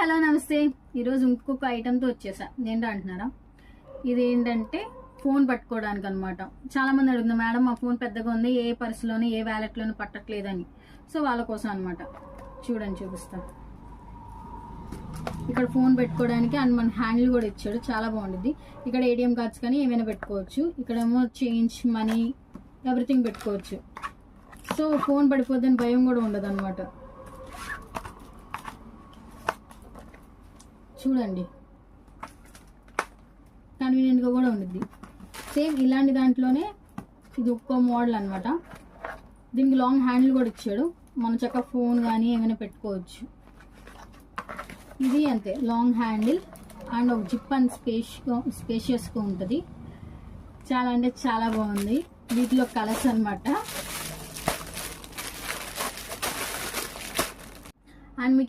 Hello నమస్తే. ఈరోజు ఇంకొక ఐటమ్తో వచ్చేసా. ఏంటో అంటున్నారా, ఇది ఏంటంటే ఫోన్ పట్టుకోవడానికి అనమాట. చాలా మంది అడుగుతున్నారు, మేడం మా ఫోన్ పెద్దగా ఉంది, ఏ పర్సులోని ఏ వ్యాలెట్లోని పట్టట్లేదని. సో వాళ్ళ కోసం అనమాట. చూడండి, చూపిస్తా. ఇక్కడ ఫోన్ పెట్టుకోవడానికి అండ్ మన హ్యాండిల్ కూడా ఇచ్చాడు, చాలా బాగుంటుంది. ఇక్కడ ఏటీఎం కార్డ్స్ కానీ ఏమైనా పెట్టుకోవచ్చు. ఇక్కడేమో చేంజ్, మనీ, ఎవ్రీథింగ్ పెట్టుకోవచ్చు. సో ఫోన్ పడిపోద్దని భయం కూడా ఉండదు అనమాట. చూడండి, కన్వీనియంట్గా కూడా ఉంటుంది. సేమ్ ఇలాంటి దాంట్లోనే ఇది ఒక్కో మోడల్ అనమాట. దీనికి లాంగ్ హ్యాండిల్ కూడా ఇచ్చాడు, మన చక్క ఫోన్ కానీ ఏమైనా పెట్టుకోవచ్చు. ఇది అంతే, లాంగ్ హ్యాండిల్ అండ్ ఒక జిప్ అండ్ స్పేషియస్గా ఉంటుంది. చాలా అంటే చాలా బాగుంది. వీటిలో కలర్స్ అనమాట. అండ్